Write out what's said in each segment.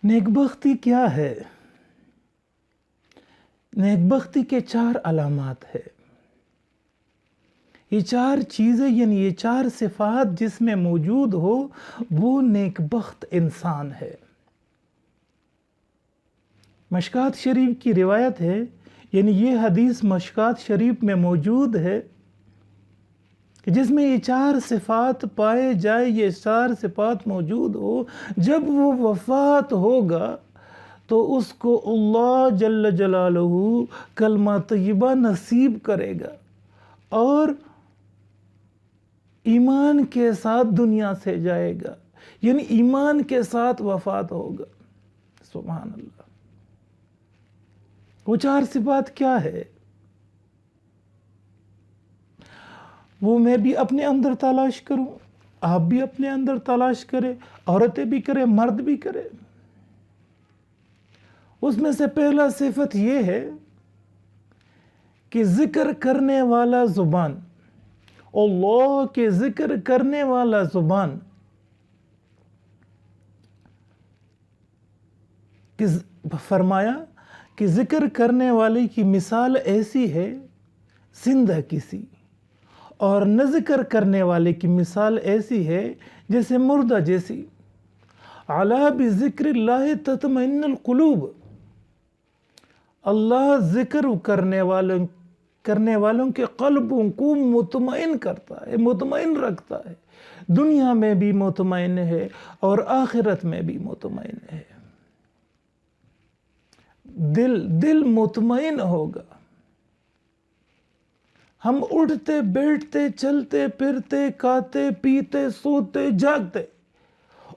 نیک بختی کیا ہے؟ نیک بختی کے 4 علامات ہے۔ یہ 4 چیزیں یعنی یہ 4 صفات جس میں موجود ہو وہ نیک بخت انسان ہے۔ مشکوٰۃ شریف کی روایت ہے، یعنی یہ حدیث مشکوٰۃ شریف میں موجود ہے کہ جس میں یہ 4 صفات پائے جائے، یہ 4 صفات موجود ہو، جب وہ وفات ہوگا تو اس کو اللہ جل جلالہ کلمہ طیبہ نصیب کرے گا اور ایمان کے ساتھ دنیا سے جائے گا، یعنی ایمان کے ساتھ وفات ہوگا۔ سبحان اللہ۔ وہ 4 صفات کیا ہے؟ وہ میں بھی اپنے اندر تلاش کروں، آپ بھی اپنے اندر تلاش کریں، عورتیں بھی کریں، مرد بھی کریں۔ اس میں سے پہلا صفت یہ ہے کہ ذکر کرنے والا زبان، اللہ کے ذکر کرنے والا زبان، فرمایا کہ ذکر کرنے والے کی مثال ایسی ہے زندہ کسی، اور نہ ذکر کرنے والے کی مثال ایسی ہے جیسے مردہ جیسی۔ عَلَىٰ بِذِكْرِ اللَّهِ تَطْمَئِنُّ الْقُلُوبُ، اللہ ذکر کرنے والوں کے قلبوں کو مطمئن کرتا ہے، مطمئن رکھتا ہے، دنیا میں بھی مطمئن ہے اور آخرت میں بھی مطمئن ہے۔ دل مطمئن ہوگا۔ ہم اٹھتے بیٹھتے چلتے پھرتے کھاتے پیتے سوتے جاگتے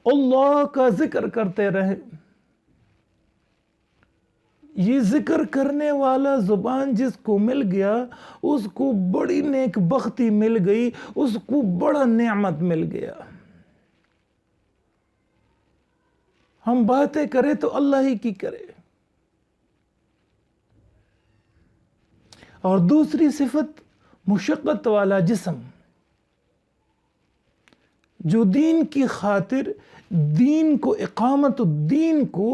اللہ کا ذکر کرتے رہیں۔ یہ ذکر کرنے والا زبان جس کو مل گیا اس کو بڑی نیک بختی مل گئی، اس کو بڑا نعمت مل گیا۔ ہم باتیں کریں تو اللہ ہی کی کرے۔ اور دوسری صفت مشقت والا جسم، جو دین کی خاطر دین کو اقامت الدین کو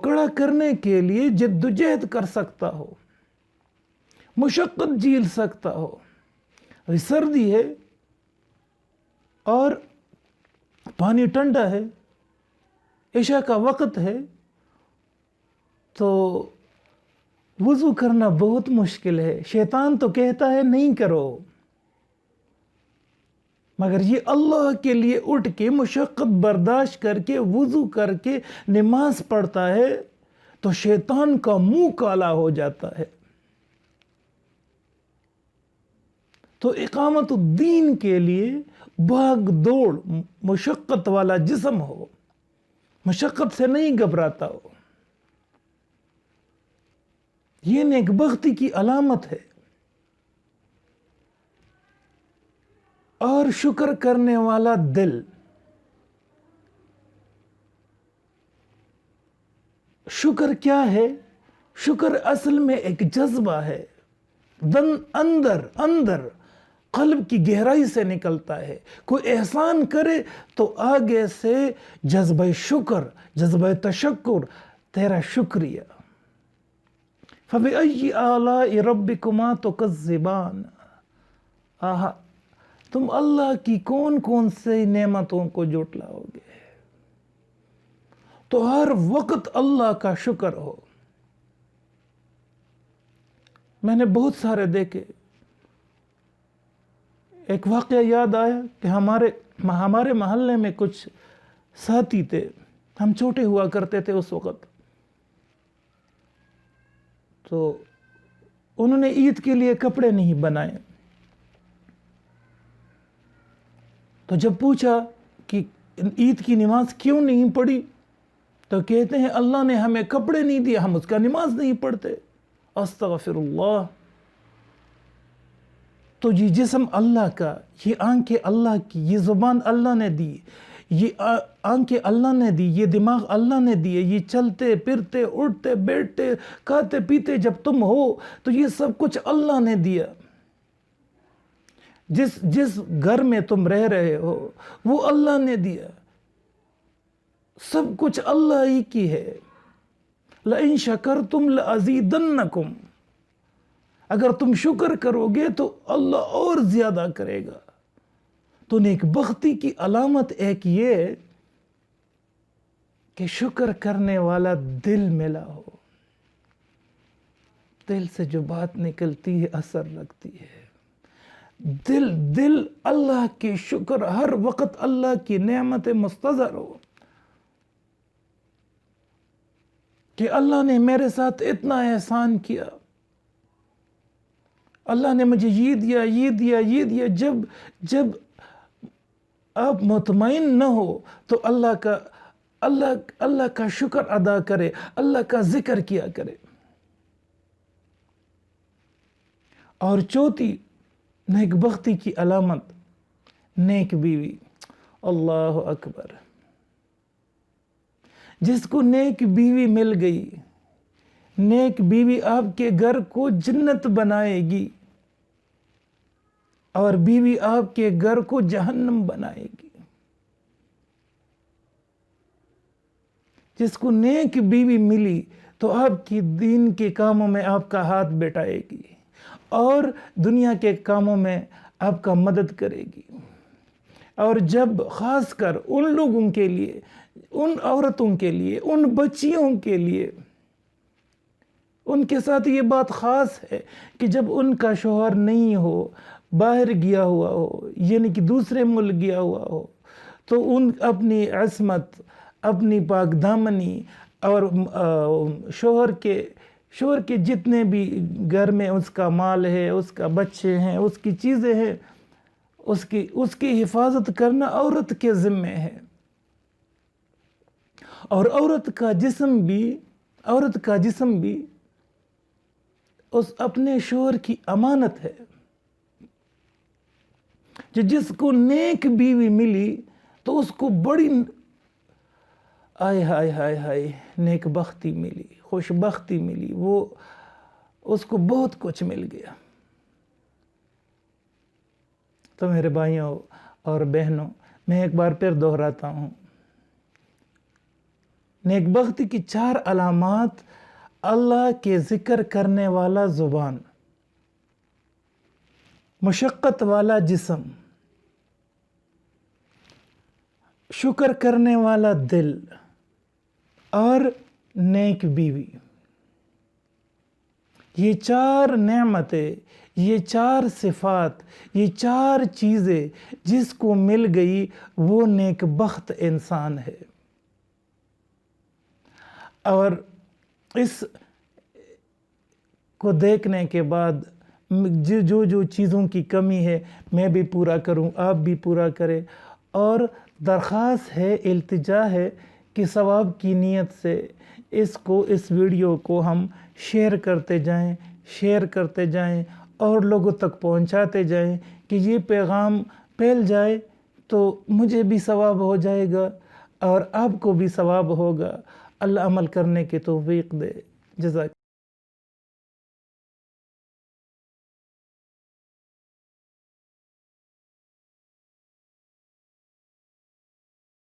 کڑا کرنے کے لیے جد و جہد کر سکتا ہو، مشقت جھیل سکتا ہو۔ سردی ہے اور پانی ٹھنڈا ہے، عشاء کا وقت ہے، تو وضو کرنا بہت مشکل ہے۔ شیطان تو کہتا ہے نہیں کرو، مگر یہ اللہ کے لیے اٹھ کے مشقت برداشت کر کے وضو کر کے نماز پڑھتا ہے تو شیطان کا منہ کالا ہو جاتا ہے۔ تو اقامت الدین کے لیے بھاگ دوڑ مشقت والا جسم ہو، مشقت سے نہیں گھبراتا ہو، یہ نیک بختی کی علامت ہے۔ اور شکر کرنے والا دل، شکر کیا ہے؟ شکر اصل میں ایک جذبہ ہے، اندر قلب کی گہرائی سے نکلتا ہے۔ کوئی احسان کرے تو آگے سے جذبہ شکر، جذبہ تشکر، تیرا شکریہ۔ فَبِأَيِّ آلَاءِ رَبِّكُمَا تُكَذِّبَانِ، آہا، تم اللہ کی کون سے نعمتوں کو جھٹلاؤ گے؟ تو ہر وقت اللہ کا شکر ہو۔ میں نے بہت سارے دیکھے۔ ایک واقعہ یاد آیا کہ ہمارے محلے میں کچھ ساتھی تھے، ہم چھوٹے ہوا کرتے تھے اس وقت، تو انہوں نے عید کے لیے کپڑے نہیں بنائے۔ تو جب پوچھا کہ عید کی نماز کیوں نہیں پڑھی تو کہتے ہیں اللہ نے ہمیں کپڑے نہیں دیے، ہم اس کا نماز نہیں پڑھتے۔ استغفر اللہ۔ تو یہ جسم اللہ کا، یہ آنکھیں اللہ کی، یہ زبان اللہ نے دی، یہ آنکھیں اللہ نے دی، یہ دماغ اللہ نے دیے، یہ چلتے پھرتے اٹھتے بیٹھتے کھاتے پیتے جب تم ہو تو یہ سب کچھ اللہ نے دیا۔ جس گھر میں تم رہ رہے ہو وہ اللہ نے دیا۔ سب کچھ اللہ ہی کی ہے. لَإِن شَكَرْتُمْ لَأَزِيدَنَّكُمْ. اگر تم شکر کرو گے تو اللہ اور زیادہ کرے گا. تو نیک بختی کی علامت ایک یہ کہ شکر کرنے والا دل ملا ہو. دل سے جو بات نکلتی ہے اثر رکھتی ہے. دل اللہ کے شکر، ہر وقت اللہ کی نعمت مستظہر ہو کہ اللہ نے میرے ساتھ اتنا احسان کیا، اللہ نے مجھے یہ دیا، یہ دیا، یہ دیا. جب آپ مطمئن نہ ہو تو اللہ کا شکر ادا کرے، اللہ کا ذکر کیا کرے. اور چوتھی نیک بختی کی علامت نیک بیوی. اللہ اکبر. جس کو نیک بیوی مل گئی، نیک بیوی آپ کے گھر کو جنت بنائے گی اور بیوی آپ کے گھر کو جہنم بنائے گی. جس کو نیک بیوی ملی تو آپ کی دین کے کاموں میں آپ کا ہاتھ بٹائے گی اور دنیا کے کاموں میں آپ کا مدد کرے گی. اور جب خاص کر ان لوگوں کے لیے، ان عورتوں کے لیے، ان بچیوں کے لیے، ان کے ساتھ یہ بات خاص ہے کہ جب ان کا شوہر نہیں ہو، باہر گیا ہوا ہو، یعنی کہ دوسرے ملک گیا ہوا ہو، تو ان اپنی عصمت، اپنی پاک دامنی اور شوہر کے جتنے بھی گھر میں اس کا مال ہے، اس کا بچے ہیں، اس کی چیزیں ہیں، اس کی حفاظت کرنا عورت کے ذمے ہے. اور عورت کا جسم بھی اس اپنے شوہر کی امانت ہے. جس کو نیک بیوی ملی تو اس کو بڑی ہائے نیک بختی ملی، خوش بختی ملی، وہ اس کو بہت کچھ مل گیا. تو میرے بھائیوں اور بہنوں، میں ایک بار پھر دہراتا ہوں، نیک بختی کی 4 علامات: اللہ کے ذکر کرنے والا زبان، مشقت والا جسم، شکر کرنے والا دل اور نیک بیوی. یہ 4 نعمتیں، یہ 4 صفات، یہ 4 چیزیں جس کو مل گئی وہ نیک بخت انسان ہے. اور اس کو دیکھنے کے بعد جو چیزوں کی کمی ہے میں بھی پورا کروں، آپ بھی پورا کریں. اور درخواست ہے، التجا ہے کہ ثواب کی نیت سے اس ویڈیو کو ہم شیئر کرتے جائیں اور لوگوں تک پہنچاتے جائیں کہ یہ پیغام پھیل جائے تو مجھے بھی ثواب ہو جائے گا اور آپ کو بھی ثواب ہوگا. اللہ عمل کرنے کی توفیق دے. جزاک